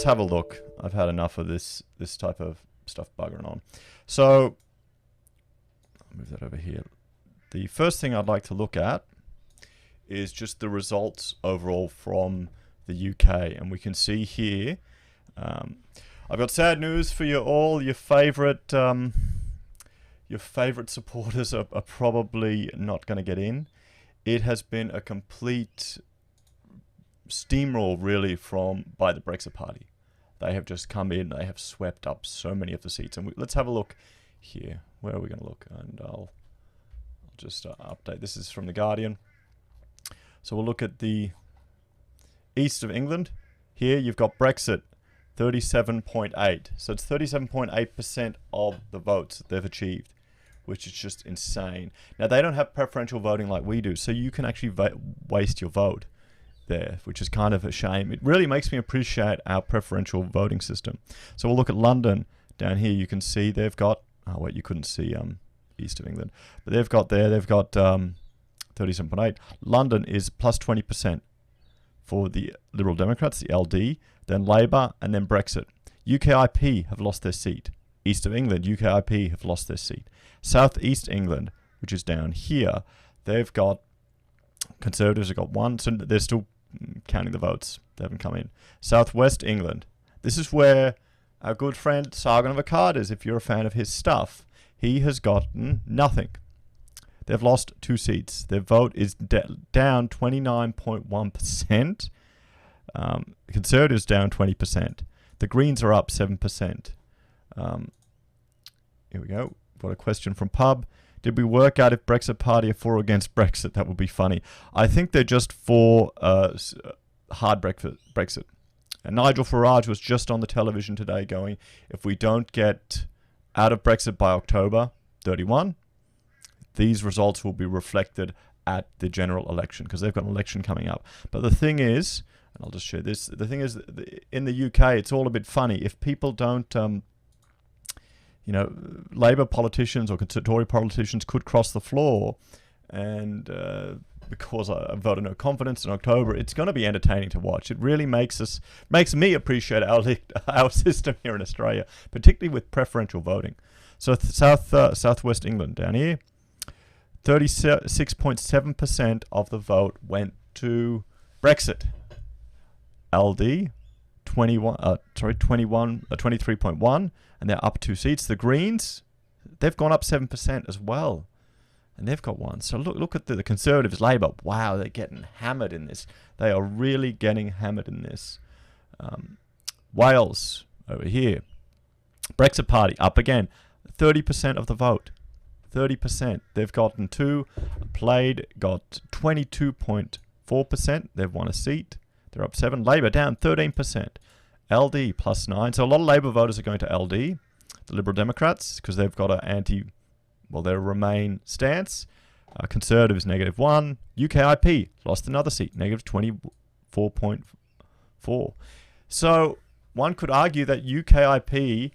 let's have a look. I've had enough of this type of stuff buggering on. So I'll move that over here. The first thing I'd like to look at is just the results overall from the UK, and we can see here. I've got sad news for you all. Your favorite supporters are probably not going to get in. It has been a complete steamroll, really, by the Brexit Party. They have just come in. They have swept up so many of the seats. And let's have a look here. Where are we going to look? And I'll just update. This is from The Guardian. So we'll look at the east of England. Here you've got Brexit, 37.8. So it's 37.8% of the votes that they've achieved, which is just insane. Now, they don't have preferential voting like we do, so you can actually waste your vote there, which is kind of a shame. It really makes me appreciate our preferential voting system. So we'll look at London. Down here you can see they've got, oh wait, you couldn't see east of England, but they've got 37.8. London is plus 20% for the Liberal Democrats, the LD, then Labour, and then Brexit. UKIP have lost their seat. East of England, UKIP have lost their seat. South East England, which is down here, they've got, Conservatives have got one, so they're still counting the votes. They haven't come in. South West England, this is where our good friend Sargon of Akkad is, if you're a fan of his stuff. He has gotten nothing. They've lost 2 seats. Their vote is down 29.1%. Conservatives down 20%. The Greens are up 7%. Here we go. Got a question from Pub. Did we work out if Brexit Party are for or against Brexit? That would be funny. I think they're just for hard Brexit. And Nigel Farage was just on the television today going, if we don't get out of Brexit by October 31, these results will be reflected at the general election, because they've got an election coming up. But the thing is, and I'll just share this, the thing is, in the UK, it's all a bit funny. If people don't, Labour politicians or Tory politicians could cross the floor, and because I voted no confidence in October, it's going to be entertaining to watch. It really makes me appreciate our system here in Australia, particularly with preferential voting. So Southwest England down here, 36.7% of the vote went to Brexit. LD, 23.1, and they're up 2 seats. The Greens, they've gone up 7% as well, and they've got 1. So look at the Conservatives, Labour. Wow, they're getting hammered in this. They are really getting hammered in this. Wales over here, Brexit Party up again, 30% of the vote. 30%. They've gotten 2. Plaid got 22.4%. They've won a seat. They're up 7. Labour down 13%. LD plus 9. So a lot of Labour voters are going to LD, the Liberal Democrats, because they've got their Remain stance. Conservatives -1. UKIP lost another seat, -24.4. So one could argue that UKIP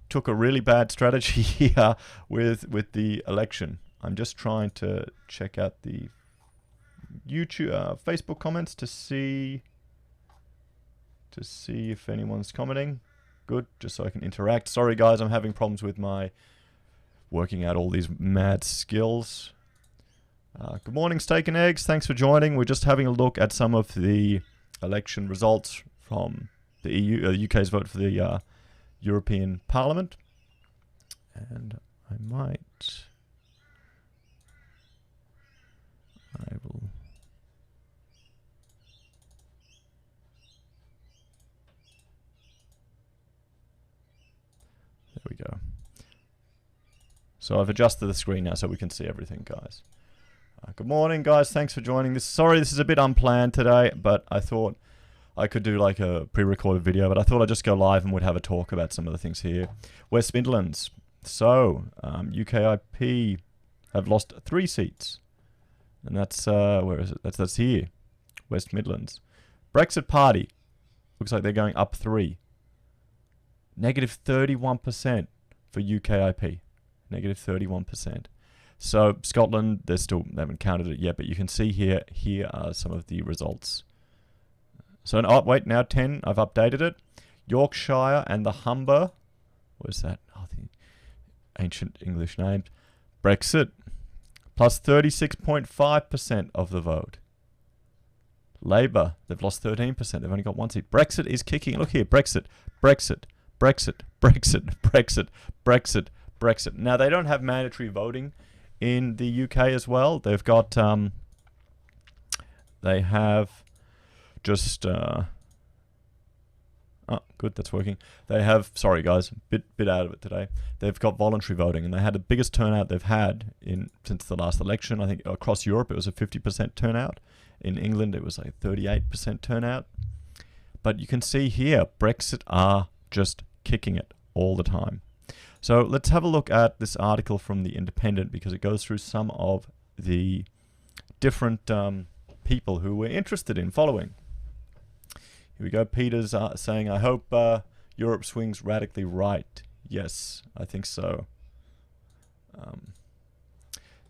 took a really bad strategy here with the election. I'm just trying to check out the YouTube, Facebook comments to see if anyone's commenting. Good, just so I can interact. Sorry guys, I'm having problems with my working out all these mad skills. Good morning, Steak and Eggs. Thanks for joining. We're just having a look at some of the election results from the UK's vote for the European Parliament. And I will. There we go. So I've adjusted the screen now so we can see everything, guys. Good morning, guys. Thanks for joining this. Sorry, this is a bit unplanned today, but I thought I could do like a pre-recorded video, but I thought I'd just go live and we'd have a talk about some of the things here. West Midlands. So, UKIP have lost 3 seats. And that's, where is it? That's here. West Midlands. Brexit Party. Looks like they're going up 3. -31% for UKIP. -31%. So, Scotland, they haven't counted it yet, but you can see here are some of the results. So, oh, wait, now 10, I've updated it. Yorkshire and the Humber. Where's that? Oh, the ancient English names. Brexit, plus 36.5% of the vote. Labour, they've lost 13%. They've only got 1 seat. Brexit is kicking. Look here, Brexit, Brexit, Brexit, Brexit, Brexit, Brexit, Brexit. Now, they don't have mandatory voting in the UK as well. They've got, they have just, oh, good, that's working. They have, sorry guys, bit out of it today. They've got voluntary voting, and they had the biggest turnout they've had since the last election. I think across Europe it was a 50% turnout. In England it was like 38% turnout. But you can see here, Brexit are just kicking it all the time. So let's have a look at this article from The Independent, because it goes through some of the different people who we're interested in following. Here we go. Peter's saying, I hope Europe swings radically right. Yes, I think so.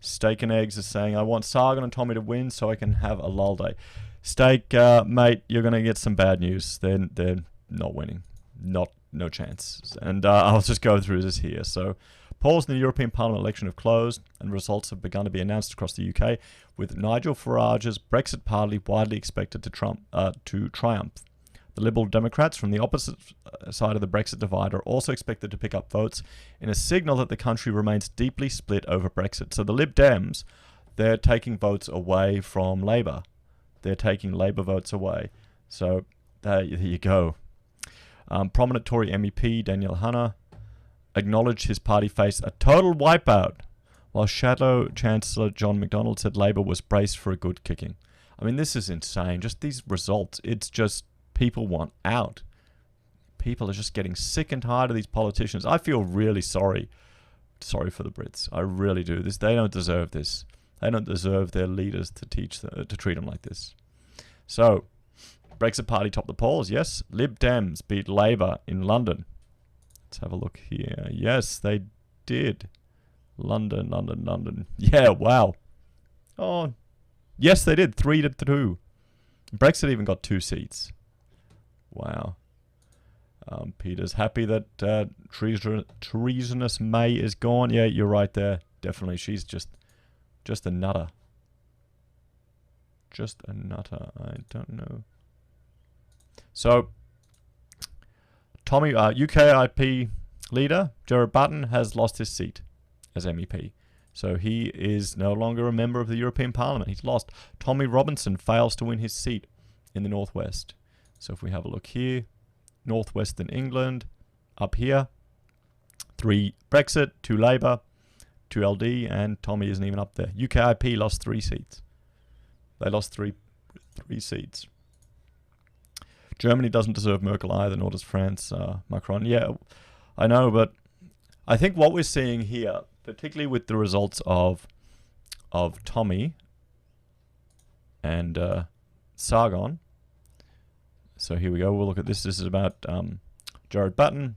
Steak and Eggs is saying, I want Sargon and Tommy to win so I can have a lull day. Steak, mate, you're going to get some bad news. They're not winning. No chance. And I'll just go through this here. So, polls in the European Parliament election have closed, and results have begun to be announced across the UK, with Nigel Farage's Brexit party widely expected to triumph. The Liberal Democrats from the opposite side of the Brexit divide are also expected to pick up votes in a signal that the country remains deeply split over Brexit. So the Lib Dems, they're taking votes away from Labour. They're taking Labour votes away. So there you go. Prominent Tory MEP Daniel Hanna acknowledged his party faced a total wipeout, while Shadow Chancellor John McDonnell said Labour was braced for a good kicking. I mean, this is insane. Just these results. It's just people want out. People are just getting sick and tired of these politicians. I feel really sorry for the Brits. I really do. They don't deserve this. They don't deserve their leaders to treat them like this. So, Brexit Party topped the polls. Yes, Lib Dems beat Labour in London. Let's have a look here. Yes, they did. London. Yeah, wow. Oh, yes, they did. 3-2. Brexit even got 2 seats. Wow. Peter's happy that treasonous May is gone. Yeah, you're right there. Definitely. She's just a nutter. Just a nutter. I don't know. So, UKIP leader Gerard Button has lost his seat as MEP. So he is no longer a member of the European Parliament. He's lost. Tommy Robinson fails to win his seat in the Northwest. So if we have a look here, Northwestern England, up here, 3 Brexit, 2 Labour, 2 LD, and Tommy isn't even up there. UKIP lost 3 seats. They lost three seats. Germany doesn't deserve Merkel either, nor does France, Macron. Yeah, I know, but I think what we're seeing here, particularly with the results of Tommy and Sargon. So here we go. We'll look at this. This is about Gerard Button.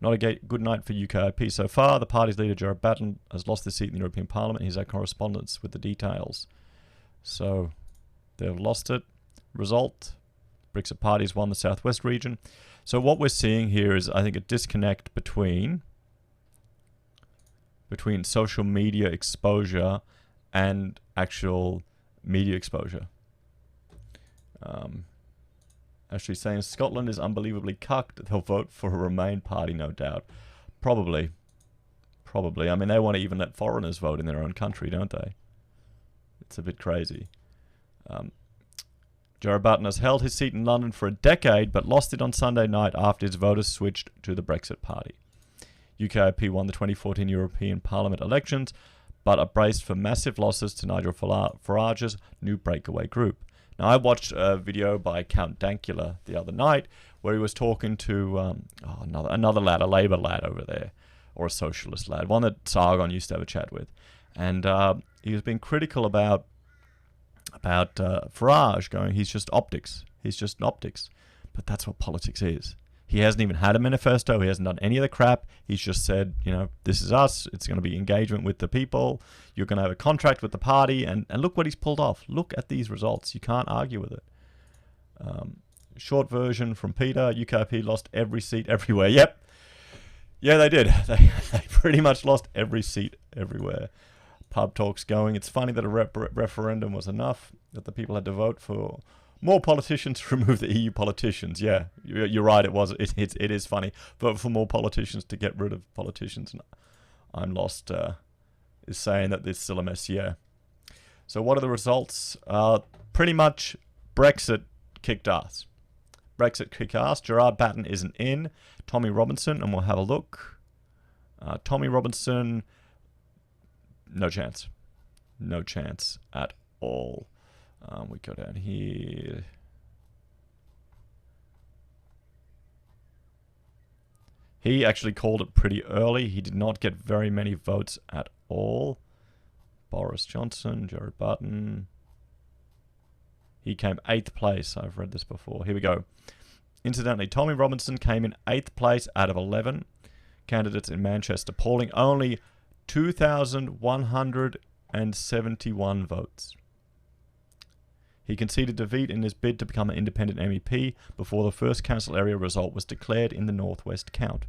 Not a good night for UKIP so far. The party's leader, Gerard Button, has lost his seat in the European Parliament. Here's our correspondence with the details. So they've lost it. Result, Brexit Party's won the Southwest region. So what we're seeing here is, I think, a disconnect between social media exposure and actual media exposure. Actually saying Scotland is unbelievably cucked. They'll vote for a Remain party, no doubt. Probably. I mean, they want to even let foreigners vote in their own country, don't they? It's a bit crazy. Gerard Button has held his seat in London for a decade, but lost it on Sunday night after his voters switched to the Brexit Party. UKIP won the 2014 European Parliament elections, but are braced for massive losses to Nigel Farage's new breakaway group. Now, I watched a video by Count Dankula the other night where he was talking to another lad, a Labour lad over there, or a socialist lad, one that Sargon used to have a chat with. And he was being critical about Farage, going, he's just optics. But that's what politics is. He hasn't even had a manifesto. He hasn't done any of the crap. He's just said, this is us. It's going to be engagement with the people. You're going to have a contract with the party. And look what he's pulled off. Look at these results. You can't argue with it. Short version from Peter. UKP lost every seat everywhere. Yep. Yeah, they did. They pretty much lost every seat everywhere. Pub talks going. It's funny that a referendum was enough, that the people had to vote for more politicians to remove the EU politicians. Yeah, you're right. It was. It is funny. Vote for more politicians to get rid of politicians. I'm lost. Is saying that there's still a mess. Yeah. So what are the results? Pretty much Brexit kicked ass. Brexit kicked ass. Gerard Batten isn't in. Tommy Robinson, and we'll have a look. Tommy Robinson, no chance. No chance at all. We go down here. He actually called it pretty early. He did not get very many votes at all. Boris Johnson, Gerard Batten. He came 8th place. I've read this before. Here we go. Incidentally, Tommy Robinson came in 8th place out of 11 candidates in Manchester, polling only 2,171 votes. He conceded defeat in his bid to become an independent MEP before the first council area result was declared in the Northwest Count.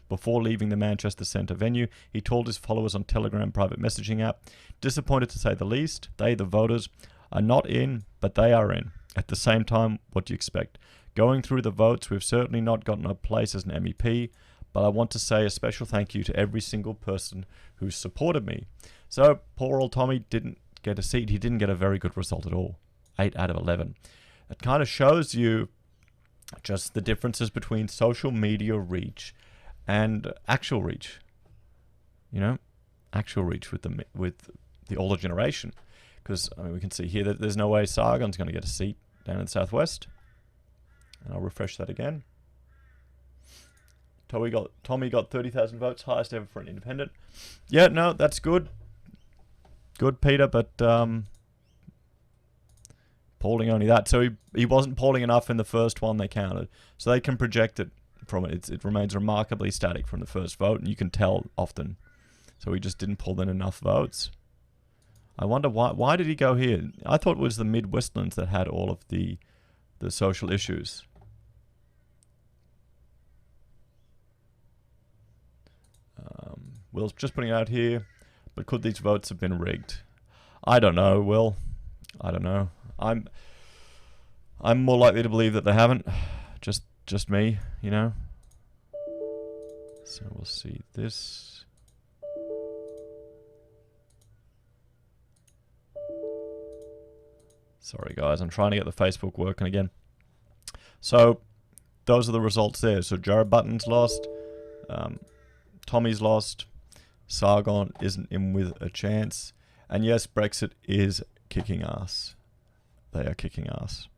Before leaving the Manchester Centre venue, he told his followers on Telegram private messaging app, "Disappointed to say the least. They, the voters, are not in, but they are in. At the same time, what do you expect? Going through the votes, we've certainly not gotten a place as an MEP, but I want to say a special thank you to every single person who supported me." So poor old Tommy didn't get a seat. He didn't get a very good result at all. 8 out of 11. It kind of shows you just the differences between social media reach and actual reach. You know, actual reach with the older generation. Because I mean, we can see here that there's no way Sargon's going to get a seat down in the southwest. And I'll refresh that again. Tommy got 30,000 votes, highest ever for an independent. Yeah, no, that's good. Good, Peter, but polling only that. So he wasn't polling enough in the first one they counted. So they can project it from it. It remains remarkably static from the first vote, and you can tell often. So he just didn't pull in enough votes. I wonder why did he go here? I thought it was the Midwestlands that had all of the social issues. Will's just putting it out here, but could these votes have been rigged? I don't know, Will. I don't know. I'm more likely to believe that they haven't. Just me, you know. So we'll see this. Sorry guys, I'm trying to get the Facebook working again. So those are the results there. So Gerard Batten's lost. Tommy's lost. Sargon isn't in with a chance. And yes, Brexit is kicking ass. They are kicking ass.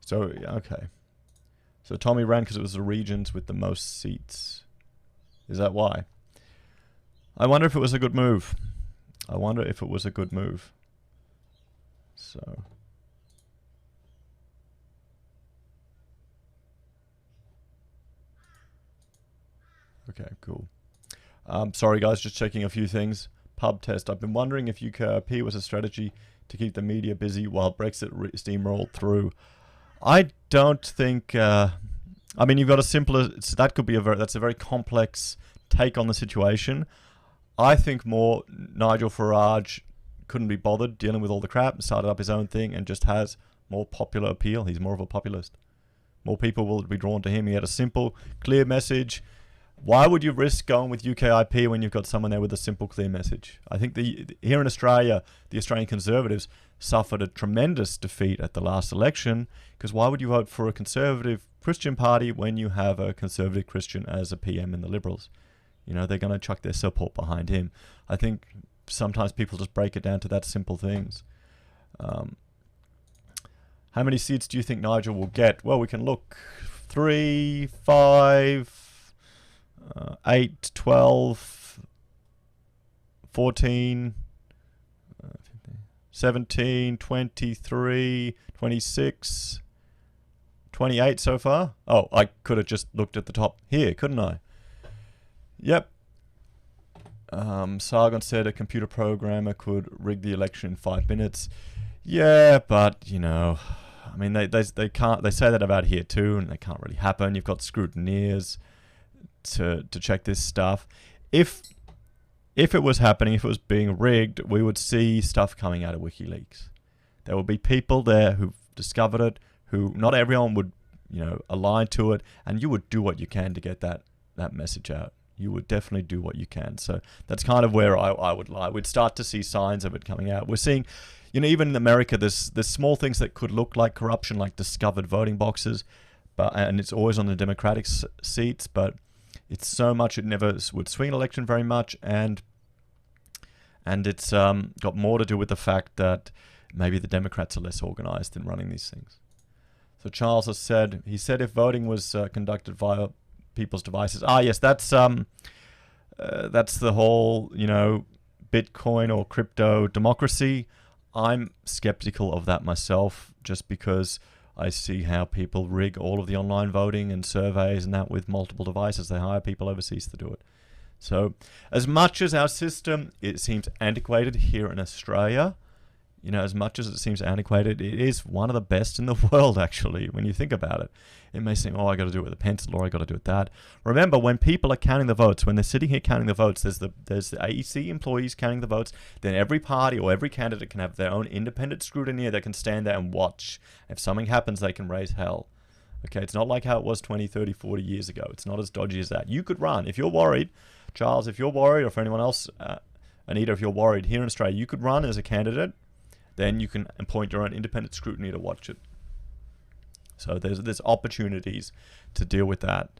So, okay. So Tommy ran because it was the regions with the most seats. Is that why? I wonder if it was a good move. I wonder if it was a good move. So... okay, cool. Sorry guys, just checking a few things. Pub test. I've been wondering if UKRP was a strategy to keep the media busy while Brexit steamrolled through. I don't think... I mean, you've got a simpler... that could be that's a very complex take on the situation. I think more Nigel Farage couldn't be bothered dealing with all the crap and started up his own thing and just has more popular appeal. He's more of a populist. More people will be drawn to him. He had a simple, clear message. Why would you risk going with UKIP when you've got someone there with a simple, clear message? I think here in Australia, the Australian Conservatives suffered a tremendous defeat at the last election, because why would you vote for a conservative Christian party when you have a conservative Christian as a PM in the Liberals? You know, they're going to chuck their support behind him. I think sometimes people just break it down to that simple things. How many seats do you think Nigel will get? Well, we can look. 3, 5... 8, 12, 14, 17, 23, 26, 28 so far. Oh, I could have just looked at the top here, couldn't I? Yep. Sargon said a computer programmer could rig the election in 5 minutes. Yeah, but I mean, they can't. They say that about here too, and they can't really happen. You've got scrutineers to check this stuff. If it was happening, if it was being rigged, we would see stuff coming out of WikiLeaks. There would be people there who've discovered it, who not everyone would, align to it, and you would do what you can to get that message out. You would definitely do what you can. So that's kind of where I would lie. We'd start to see signs of it coming out. We're seeing, even in America, there's small things that could look like corruption, like discovered voting boxes, and it's always on the Democratic seats, but it's so much it never would swing an election very much, and it's got more to do with the fact that maybe the Democrats are less organized in running these things. So Charles has said, if voting was conducted via people's devices. Yes, that's the whole, Bitcoin or crypto democracy. I'm skeptical of that myself, just because I see how people rig all of the online voting and surveys and that with multiple devices. They hire people overseas to do it. So as much as our system, it seems antiquated here in Australia, as much as it seems antiquated, it is one of the best in the world, actually, when you think about it. It may seem, I got to do it with a pencil, or I got to do it that. Remember, when people are counting the votes, when they're sitting here counting the votes, there's the AEC employees counting the votes. Then every party or every candidate can have their own independent scrutineer that can stand there and watch. If something happens, they can raise hell. Okay, it's not like how it was 20, 30, 40 years ago. It's not as dodgy as that. You could run. If you're worried, Charles, if you're worried, or for anyone else, Anita, if you're worried here in Australia, you could run as a candidate. Then you can appoint your own independent scrutiny to watch it. So there's opportunities to deal with that.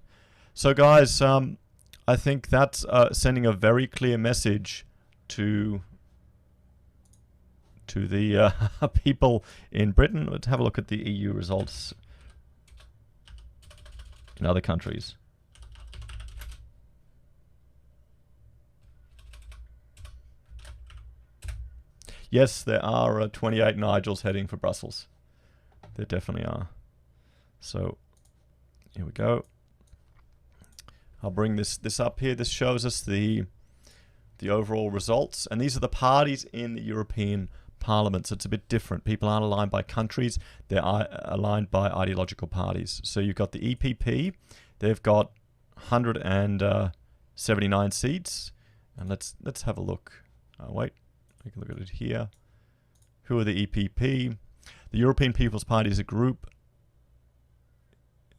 So guys, I think that's sending a very clear message to the people in Britain. Let's have a look at the EU results in other countries. Yes, there are 28 Nigels heading for Brussels. There definitely are. So, here we go. I'll bring this up here. This shows us the overall results. And these are the parties in the European Parliament. So it's a bit different. People aren't aligned by countries. They're aligned by ideological parties. So you've got the EPP. They've got 179 seats. And let's have a look. Wait. Take a look at it here. Who are the EPP? The European People's Party is a group.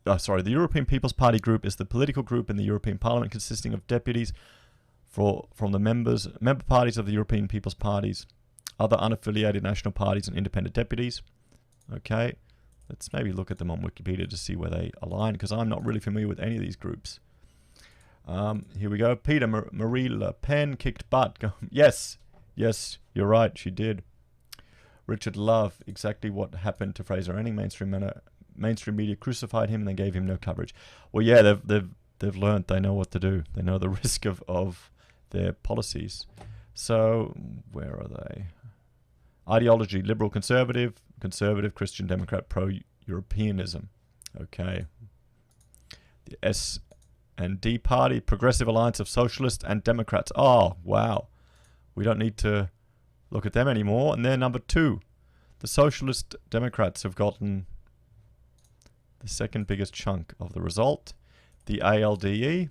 The European People's Party group is the political group in the European Parliament consisting of deputies from the member parties of the European People's Parties, other unaffiliated national parties, and independent deputies. Okay, let's maybe look at them on Wikipedia to see where they align, because I'm not really familiar with any of these groups. Here we go. Peter Marie Le Pen kicked butt. Yes, you're right, she did. Richard Love, exactly what happened to Fraser Anning. Mainstream media crucified him and they gave him no coverage. Well, yeah, they've learned. They know what to do. They know the risk of their policies. So, where are they? Ideology, liberal conservative, Christian Democrat, pro-Europeanism. Okay. The S&D Party, Progressive Alliance of Socialists and Democrats. Oh, wow. We don't need to look at them anymore. And they're number 2. The Socialist Democrats have gotten the second biggest chunk of the result. The ALDE,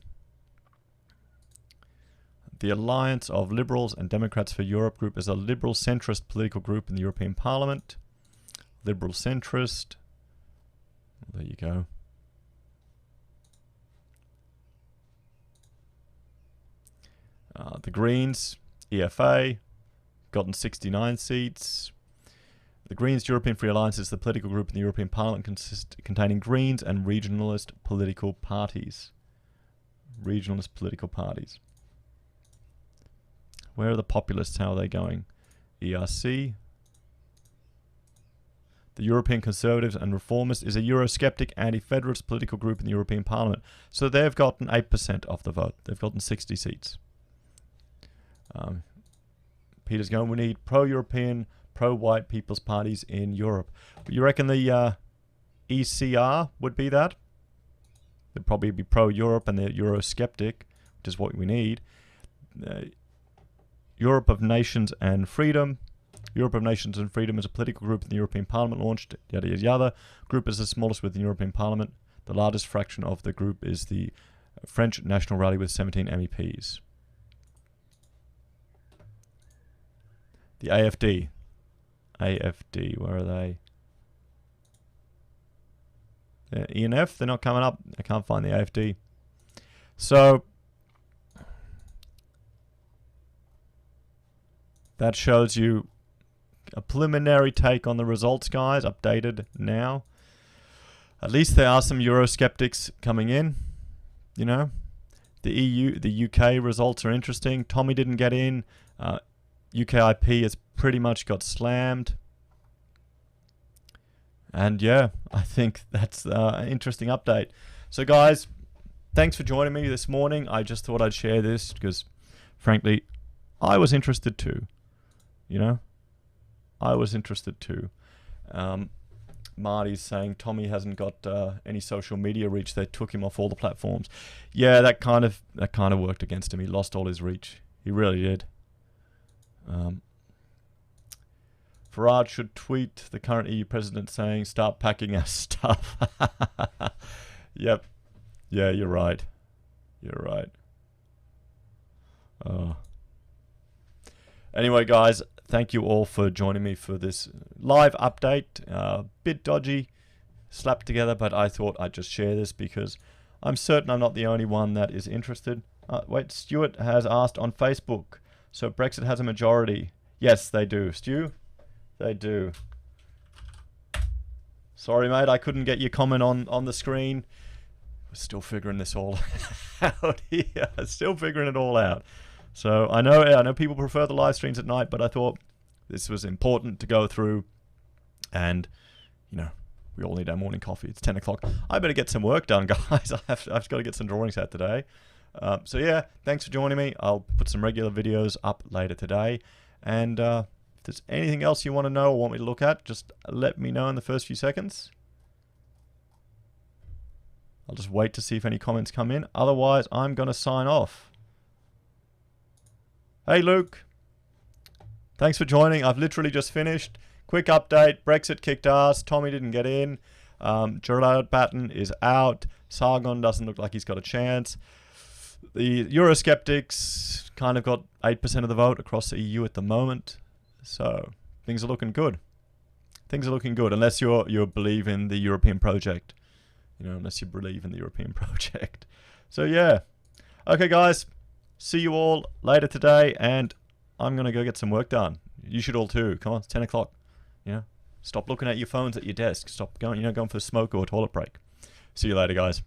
the Alliance of Liberals and Democrats for Europe group, is a liberal centrist political group in the European Parliament. Liberal centrist. There you go. The Greens, EFA, gotten 69 seats. The Greens European Free Alliance is the political group in the European Parliament containing Greens and regionalist political parties. Regionalist political parties. Where are the populists? How are they going? ERC. The European Conservatives and Reformists is a Eurosceptic anti-federalist political group in the European Parliament. So they've gotten 8% of the vote. They've gotten 60 seats. Peter's going, we need pro-European, pro-white people's parties in Europe. You reckon the ECR would be that? They'd probably be pro-Europe and they're Eurosceptic, which is what we need. Europe of Nations and Freedom. Europe of Nations and Freedom is a political group in the European Parliament launched, yada yada yada. Group is the smallest within the European Parliament. The largest fraction of the group is the French National Rally with 17 MEPs. The AFD. AFD, where are they? ENF, they're not coming up. I can't find the AFD. So, that shows you a preliminary take on the results, guys, updated now. At least there are some Eurosceptics coming in, you know. The UK results are interesting. Tommy didn't get in. UKIP has pretty much got slammed. And yeah, I think that's an interesting update. So guys, thanks for joining me this morning. I just thought I'd share this because, frankly, I was interested too. You know? I was interested too. Marty's saying Tommy hasn't got any social media reach. They took him off all the platforms. Yeah, that kind of worked against him. He lost all his reach. He really did. Farage should tweet the current EU president saying, "Start packing our stuff." Yep. Yeah, you're right. You're right. Anyway, guys, thank you all for joining me for this live update. Bit dodgy, slapped together, but I thought I'd just share this because I'm certain I'm not the only one that is interested. Wait, Stuart has asked on Facebook, so Brexit has a majority. Yes, they do. Stu? They do. Sorry, mate, I couldn't get your comment on the screen. We're still figuring this all out here. Still figuring it all out. So I know people prefer the live streams at night, but I thought this was important to go through. And, you know, we all need our morning coffee. It's 10 o'clock. I better get some work done, guys. I've got to get some drawings out today. So yeah, thanks for joining me. I'll put some regular videos up later today. And if there's anything else you want to know or want me to look at, just let me know in the first few seconds. I'll just wait to see if any comments come in. Otherwise, I'm going to sign off. Hey, Luke. Thanks for joining. I've literally just finished. Quick update. Brexit kicked ass. Tommy didn't get in. Gerard Batten is out. Sargon doesn't look like he's got a chance. The Eurosceptics kind of got 8% of the vote across the EU at the moment. So things are looking good. Things are looking good, unless you believe in the European project. You know, unless you believe in the European project. So yeah. Okay, guys. See you all later today, and I'm going to go get some work done. You should all too. Come on, it's 10 o'clock. You know, stop looking at your phones at your desk. Stop going for a smoke or a toilet break. See you later, guys.